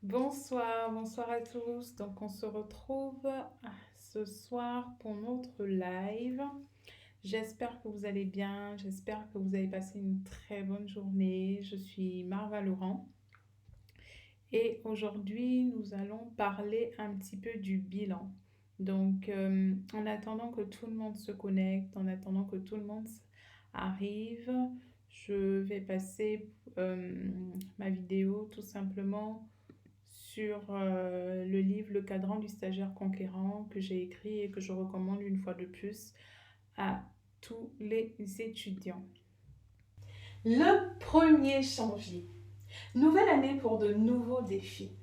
Bonsoir à tous. Donc on se retrouve ce soir pour notre live. J'espère que vous allez bien, j'espère que vous avez passé une très bonne journée. Je suis Marva Laurent et aujourd'hui nous allons parler un petit peu du bilan. Donc en attendant que tout le monde se connecte, en attendant que tout le monde arrive, je vais passer ma vidéo tout simplement sur le livre Le cadran du stagiaire conquérant que j'ai écrit et que je recommande une fois de plus à tous les étudiants. Le 1er janvier, nouvelle année pour de nouveaux défis.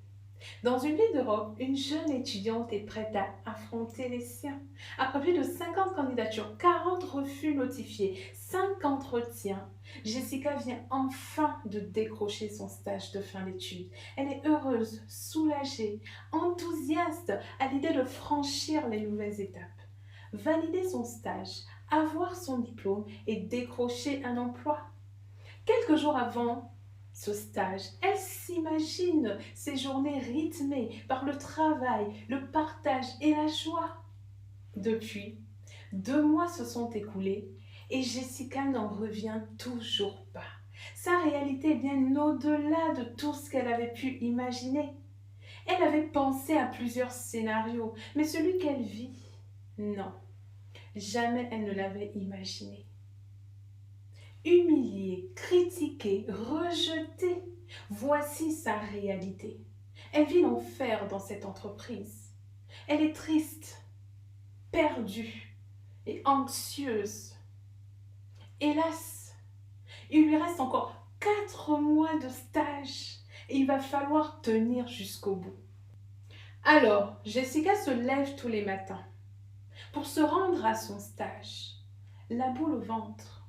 Dans une ville d'Europe, une jeune étudiante est prête à affronter les siens. Après plus de 50 candidatures, 40 refus notifiés, 5 entretiens, Jessica vient enfin de décrocher son stage de fin d'études. Elle est heureuse, soulagée, enthousiaste à l'idée de franchir les nouvelles étapes. Valider son stage, avoir son diplôme et décrocher un emploi. Quelques jours avant ce stage, elle s'imagine ces journées rythmées par le travail, le partage et la joie. Depuis, 2 mois se sont écoulés et Jessica n'en revient toujours pas. Sa réalité est bien au-delà de tout ce qu'elle avait pu imaginer. Elle avait pensé à plusieurs scénarios, mais celui qu'elle vit, non, jamais elle ne l'avait imaginé. Humiliée, critiquée, rejetée. Voici sa réalité. Elle vit l'enfer dans cette entreprise. Elle est triste, perdue et anxieuse. Hélas, il lui reste encore 4 mois de stage et il va falloir tenir jusqu'au bout. Alors, Jessica se lève tous les matins pour se rendre à son stage, la boule au ventre,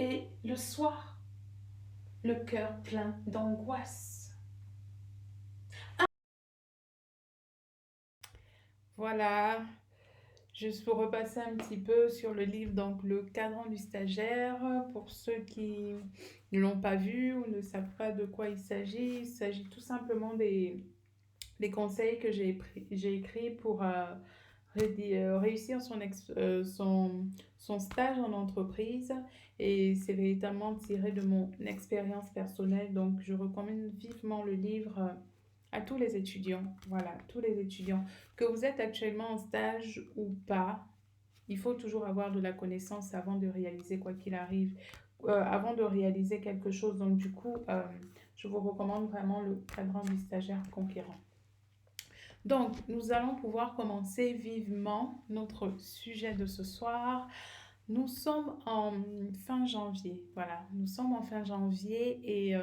et le soir, le cœur plein d'angoisse. Voilà, juste pour repasser un petit peu sur le livre, donc le cadran du stagiaire, pour ceux qui ne l'ont pas vu ou ne savent pas de quoi il s'agit tout simplement des conseils que j'ai écrits pour réussir son stage en entreprise. Et c'est véritablement tiré de mon expérience personnelle. Donc, je recommande vivement le livre à tous les étudiants. Voilà, tous les étudiants. Que vous êtes actuellement en stage ou pas, il faut toujours avoir de la connaissance avant de réaliser quoi qu'il arrive. Avant de réaliser quelque chose. Donc, du coup, je vous recommande vraiment le cadran du stagiaire conquérant. Donc, nous allons pouvoir commencer vivement notre sujet de ce soir. Nous sommes en fin janvier. Voilà, nous sommes en fin janvier et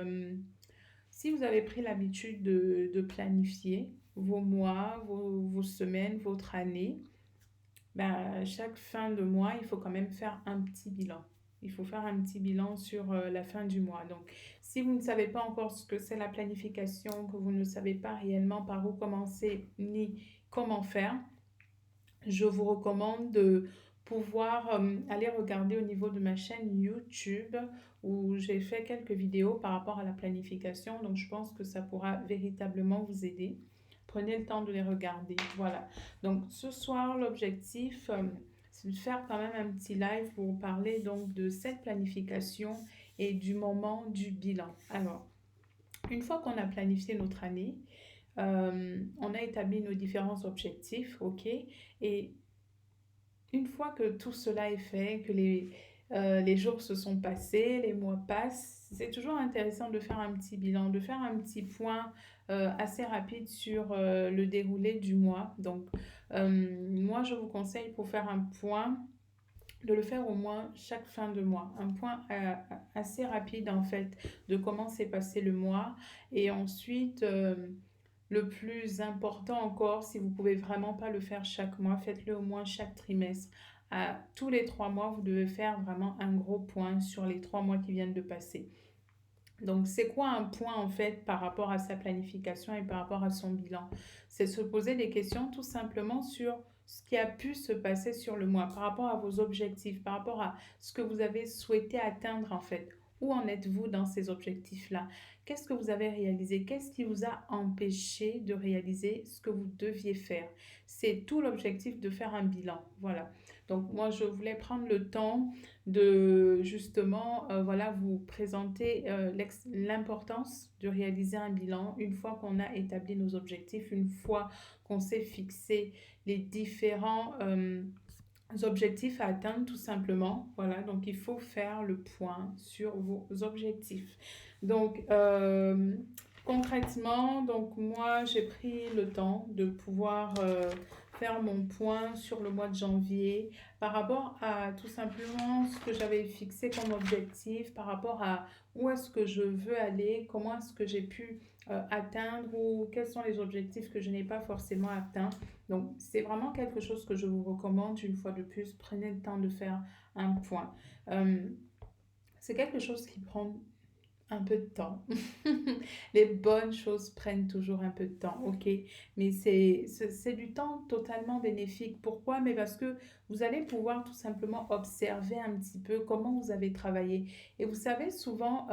si vous avez pris l'habitude de planifier vos mois, vos semaines, votre année, ben, chaque fin de mois, il faut quand même faire un petit bilan. Il faut faire un petit bilan sur la fin du mois. Donc, si vous ne savez pas encore ce que c'est la planification, que vous ne savez pas réellement par où commencer ni comment faire, je vous recommande de pouvoir aller regarder au niveau de ma chaîne YouTube où j'ai fait quelques vidéos par rapport à la planification. Donc, je pense que ça pourra véritablement vous aider. Prenez le temps de les regarder. Voilà. Donc, ce soir, l'objectif, c'est de faire quand même un petit live pour vous parler donc de cette planification et du moment du bilan. Alors, une fois qu'on a planifié notre année, on a établi nos différents objectifs, ok? Et une fois que tout cela est fait, que les jours se sont passés, les mois passent, c'est toujours intéressant de faire un petit bilan, de faire un petit point assez rapide sur le déroulé du mois. Donc, moi, je vous conseille pour faire un point, de le faire au moins chaque fin de mois. Un point assez rapide, en fait, de comment s'est passé le mois. Et ensuite, le plus important encore, si vous ne pouvez vraiment pas le faire chaque mois, faites-le au moins chaque trimestre. À tous les 3 mois, vous devez faire vraiment un gros point sur les 3 mois qui viennent de passer. Donc, c'est quoi un point en fait par rapport à sa planification et par rapport à son bilan? C'est se poser des questions tout simplement sur ce qui a pu se passer sur le mois, par rapport à vos objectifs, par rapport à ce que vous avez souhaité atteindre en fait. Où en êtes-vous dans ces objectifs-là? qu'est-ce que vous avez réalisé? Qu'est-ce qui vous a empêché de réaliser ce que vous deviez faire? C'est tout l'objectif de faire un bilan. Voilà. Donc moi, je voulais prendre le temps de justement voilà, vous présenter l'importance de réaliser un bilan une fois qu'on a établi nos objectifs, une fois qu'on s'est fixé les différents objectifs à atteindre tout simplement. Voilà, donc il faut faire le point sur vos objectifs. Donc concrètement, donc moi j'ai pris le temps de pouvoir faire mon point sur le mois de janvier par rapport à tout simplement ce que j'avais fixé comme objectif, par rapport à où est-ce que je veux aller, comment est-ce que j'ai pu atteindre ou quels sont les objectifs que je n'ai pas forcément atteints. Donc, c'est vraiment quelque chose que je vous recommande une fois de plus. Prenez le temps de faire un point. Euh, c'est quelque chose qui prend un peu de temps. Les bonnes choses prennent toujours un peu de temps, ok? Mais c'est du temps totalement bénéfique. Pourquoi? Mais parce que vous allez pouvoir tout simplement observer un petit peu comment vous avez travaillé. Et vous savez, souvent,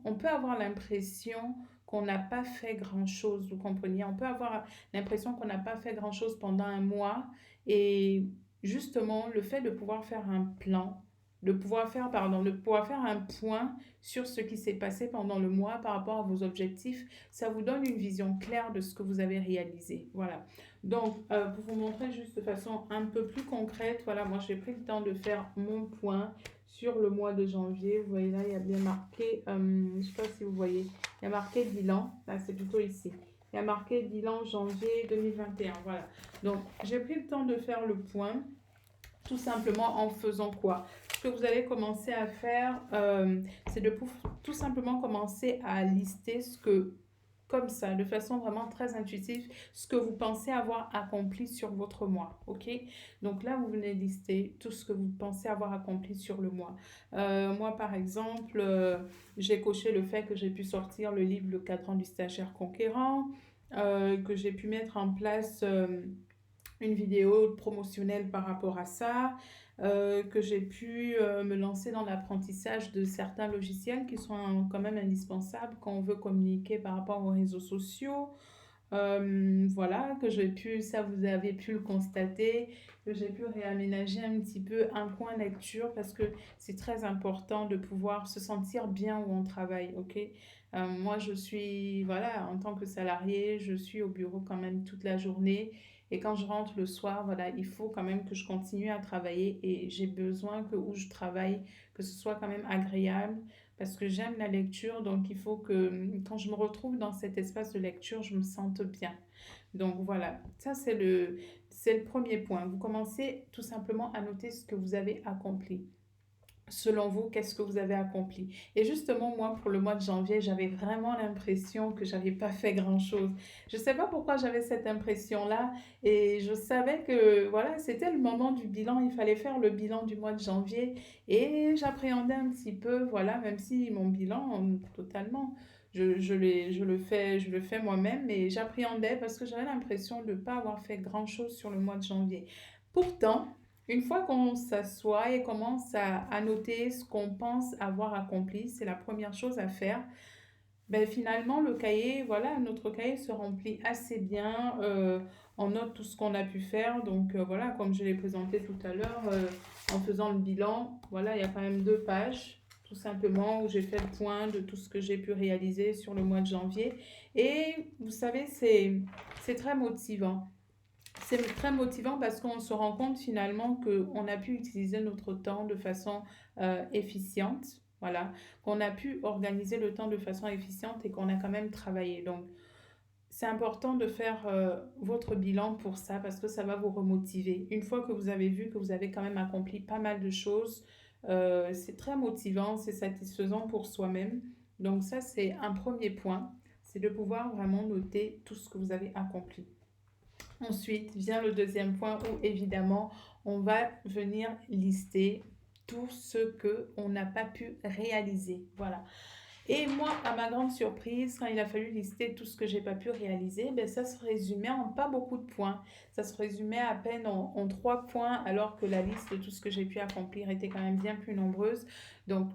on peut avoir l'impression qu'on n'a pas fait grand-chose, vous comprenez? On peut avoir l'impression qu'on n'a pas fait grand-chose pendant un mois. Et justement, le fait de pouvoir faire un plan, de pouvoir faire un point sur ce qui s'est passé pendant le mois par rapport à vos objectifs, ça vous donne une vision claire de ce que vous avez réalisé. Voilà. Donc, pour vous montrer juste de façon un peu plus concrète, voilà, moi j'ai pris le temps de faire mon point sur le mois de janvier. Vous voyez là, il y a bien marqué, je ne sais pas si vous voyez, il y a marqué bilan, là c'est plutôt ici. Il y a marqué bilan janvier 2021, voilà. Donc, j'ai pris le temps de faire le point, tout simplement en faisant quoi? Ce que vous allez commencer à faire, c'est de tout simplement commencer à lister ce que, comme ça, de façon vraiment très intuitive, ce que vous pensez avoir accompli sur votre mois, ok? Donc là, vous venez lister tout ce que vous pensez avoir accompli sur le mois. Moi, par exemple, j'ai coché le fait que j'ai pu sortir le livre Le Cadran du stagiaire conquérant, que j'ai pu mettre en place une vidéo promotionnelle par rapport à ça, que j'ai pu me lancer dans l'apprentissage de certains logiciels qui sont quand même indispensables quand on veut communiquer par rapport aux réseaux sociaux. Voilà, que j'ai pu, ça vous avez pu le constater, que j'ai pu réaménager un petit peu un coin lecture parce que c'est très important de pouvoir se sentir bien où on travaille, ok? Moi, je suis, voilà, en tant que salarié, je suis au bureau quand même toute la journée. Et quand je rentre le soir, voilà, il faut quand même que je continue à travailler et j'ai besoin que où je travaille, que ce soit quand même agréable parce que j'aime la lecture. Donc, il faut que quand je me retrouve dans cet espace de lecture, je me sente bien. Donc, voilà, ça c'est le premier point. Vous commencez tout simplement à noter ce que vous avez accompli. Selon vous, qu'est-ce que vous avez accompli? Et justement, moi, pour le mois de janvier, j'avais vraiment l'impression que j'avais pas fait grand-chose. Je sais pas pourquoi j'avais cette impression-là et je savais que, voilà, c'était le moment du bilan. Il fallait faire le bilan du mois de janvier et j'appréhendais un petit peu, voilà, même si mon bilan, totalement, je le fais moi-même, mais j'appréhendais parce que j'avais l'impression de ne pas avoir fait grand-chose sur le mois de janvier. Pourtant, une fois qu'on s'assoit et commence à noter ce qu'on pense avoir accompli, c'est la première chose à faire. Ben, finalement, le cahier, voilà, notre cahier se remplit assez bien. On note tout ce qu'on a pu faire. Donc voilà, comme je l'ai présenté tout à l'heure, en faisant le bilan, voilà, il y a quand même 2 pages, tout simplement, où j'ai fait le point de tout ce que j'ai pu réaliser sur le mois de janvier. Et vous savez, c'est très motivant. C'est très motivant parce qu'on se rend compte finalement qu'on a pu utiliser notre temps de façon efficiente, voilà, qu'on a pu organiser le temps de façon efficiente et qu'on a quand même travaillé. Donc, c'est important de faire votre bilan pour ça parce que ça va vous remotiver. Une fois que vous avez vu que vous avez quand même accompli pas mal de choses, c'est très motivant, c'est satisfaisant pour soi-même. Donc ça, c'est un premier point, c'est de pouvoir vraiment noter tout ce que vous avez accompli. Ensuite vient le deuxième point où évidemment on va venir lister tout ce que on n'a pas pu réaliser. Voilà. Et moi, à ma grande surprise, quand il a fallu lister tout ce que j'ai pas pu réaliser, ben ça se résumait en pas beaucoup de points. Ça se résumait à peine en 3 points, alors que la liste de tout ce que j'ai pu accomplir était quand même bien plus nombreuse. Donc,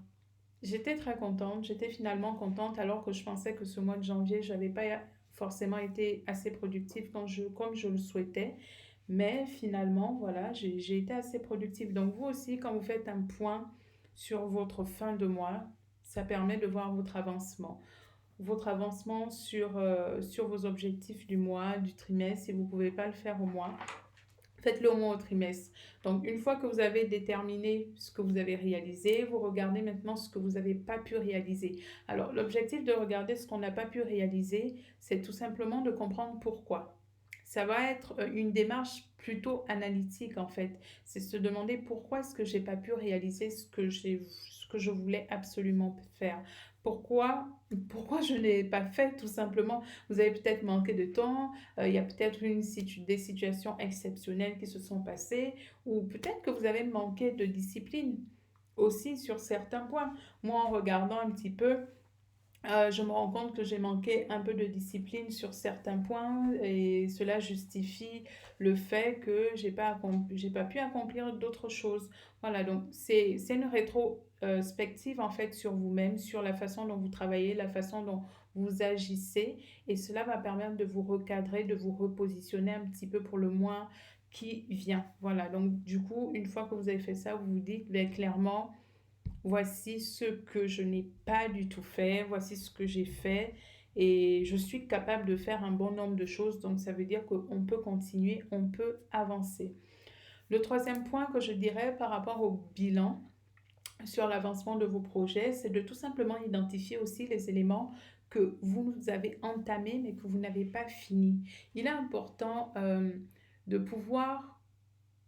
J'étais très contente, j'étais finalement contente alors que je pensais que ce mois de janvier, je n'avais pas forcément été assez productive comme je le souhaitais. Mais finalement, voilà, j'ai été assez productive. Donc vous aussi, quand vous faites un point sur votre fin de mois, ça permet de voir votre avancement sur vos objectifs du mois, du trimestre. Si vous ne pouvez pas le faire au mois, faites-le au moins au trimestre. Donc, une fois que vous avez déterminé ce que vous avez réalisé, vous regardez maintenant ce que vous n'avez pas pu réaliser. Alors, l'objectif de regarder ce qu'on n'a pas pu réaliser, c'est tout simplement de comprendre pourquoi. Ça va être une démarche plutôt analytique en fait. C'est se demander pourquoi est-ce que j'ai pas pu réaliser ce que je voulais absolument faire. Pourquoi je n'ai pas fait tout simplement. Vous avez peut-être manqué de temps, il y a peut-être des situations exceptionnelles qui se sont passées, ou peut-être que vous avez manqué de discipline aussi sur certains points. Moi, en regardant un petit peu, je me rends compte que j'ai manqué un peu de discipline sur certains points et cela justifie le fait que j'ai pas pu accomplir d'autres choses. Voilà, donc c'est une rétrospective en fait sur vous-même, sur la façon dont vous travaillez, la façon dont vous agissez et cela va permettre de vous recadrer, de vous repositionner un petit peu pour le mois qui vient. Voilà, donc du coup, une fois que vous avez fait ça, vous vous dites ben, clairement voici ce que je n'ai pas du tout fait, voici ce que j'ai fait et je suis capable de faire un bon nombre de choses. Donc ça veut dire qu'on peut continuer, on peut avancer. Le troisième point que je dirais par rapport au bilan sur l'avancement de vos projets, c'est de tout simplement identifier aussi les éléments que vous avez entamés mais que vous n'avez pas fini. Il est important de pouvoir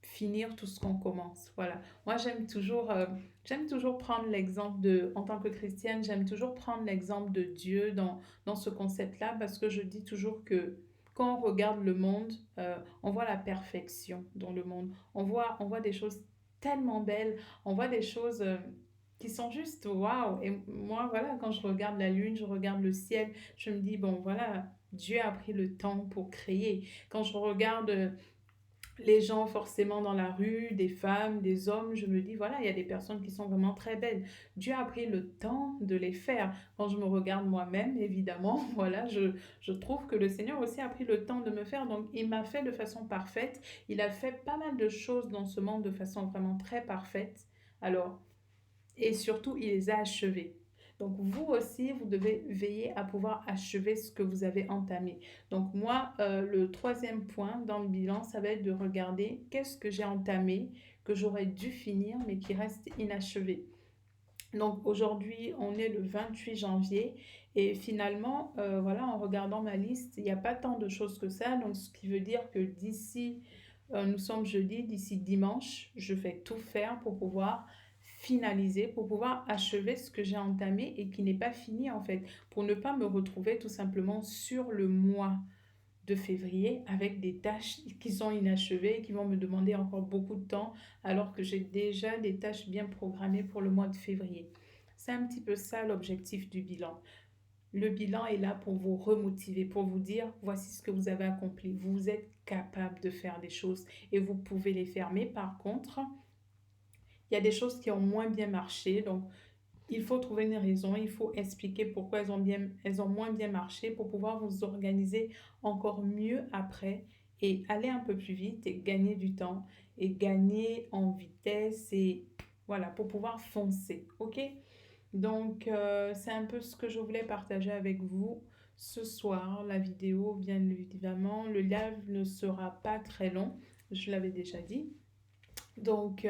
finir tout ce qu'on commence. Voilà. Moi, j'aime toujours prendre l'exemple en tant que chrétienne, j'aime toujours prendre l'exemple de Dieu dans ce concept-là parce que je dis toujours que quand on regarde le monde, on voit la perfection dans le monde. On voit des choses tellement belles, on voit des choses qui sont juste waouh. Et moi, voilà, quand je regarde la lune, je regarde le ciel, je me dis, bon, voilà, Dieu a pris le temps pour créer. Quand je regarde les gens forcément dans la rue, des femmes, des hommes, je me dis, voilà, il y a des personnes qui sont vraiment très belles. Dieu a pris le temps de les faire. Quand je me regarde moi-même, évidemment, voilà, je trouve que le Seigneur aussi a pris le temps de me faire. Donc, il m'a fait de façon parfaite. Il a fait pas mal de choses dans ce monde de façon vraiment très parfaite. Alors, et surtout, il les a achevés. Donc, vous aussi, vous devez veiller à pouvoir achever ce que vous avez entamé. Donc, moi, le troisième point dans le bilan, ça va être de regarder qu'est-ce que j'ai entamé, que j'aurais dû finir, mais qui reste inachevé. Donc, aujourd'hui, on est le 28 janvier et finalement, voilà, en regardant ma liste, il n'y a pas tant de choses que ça. Donc, ce qui veut dire que nous sommes jeudi, d'ici dimanche, je vais tout faire pour pouvoir finaliser, pour pouvoir achever ce que j'ai entamé et qui n'est pas fini en fait, pour ne pas me retrouver tout simplement sur le mois de février avec des tâches qui sont inachevées et qui vont me demander encore beaucoup de temps alors que j'ai déjà des tâches bien programmées pour le mois de février. C'est un petit peu ça l'objectif du bilan. Le bilan est là pour vous remotiver, pour vous dire voici ce que vous avez accompli. Vous êtes capable de faire des choses et vous pouvez les faire. Mais par contre, il y a des choses qui ont moins bien marché. Donc, il faut trouver une raison, il faut expliquer pourquoi elles ont moins bien marché pour pouvoir vous organiser encore mieux après et aller un peu plus vite et gagner du temps et gagner en vitesse et voilà, pour pouvoir foncer. OK? Donc, c'est un peu ce que je voulais partager avec vous ce soir. La vidéo, bien évidemment, le live ne sera pas très long, je l'avais déjà dit. Donc,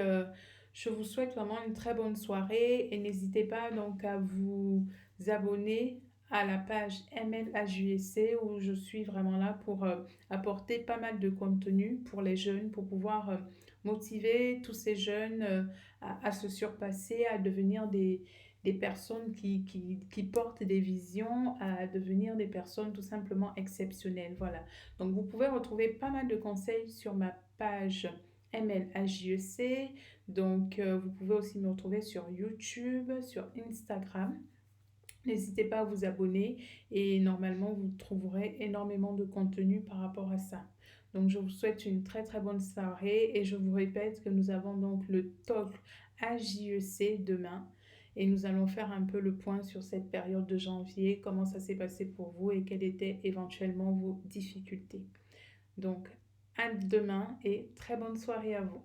je vous souhaite vraiment une très bonne soirée et n'hésitez pas donc à vous abonner à la page MLHUSC où je suis vraiment là pour apporter pas mal de contenu pour les jeunes, pour pouvoir motiver tous ces jeunes à se surpasser, à devenir des personnes qui portent des visions, à devenir des personnes tout simplement exceptionnelles. Voilà. Donc, vous pouvez retrouver pas mal de conseils sur ma page MLHJEC. Donc, vous pouvez aussi me retrouver sur YouTube, sur Instagram. N'hésitez pas à vous abonner et normalement, vous trouverez énormément de contenu par rapport à ça. Donc, je vous souhaite une très très bonne soirée et je vous répète que nous avons donc le talk AJEC demain. et nous allons faire un peu le point sur cette période de janvier, comment ça s'est passé pour vous et quelles étaient éventuellement vos difficultés. Donc, à demain et très bonne soirée à vous.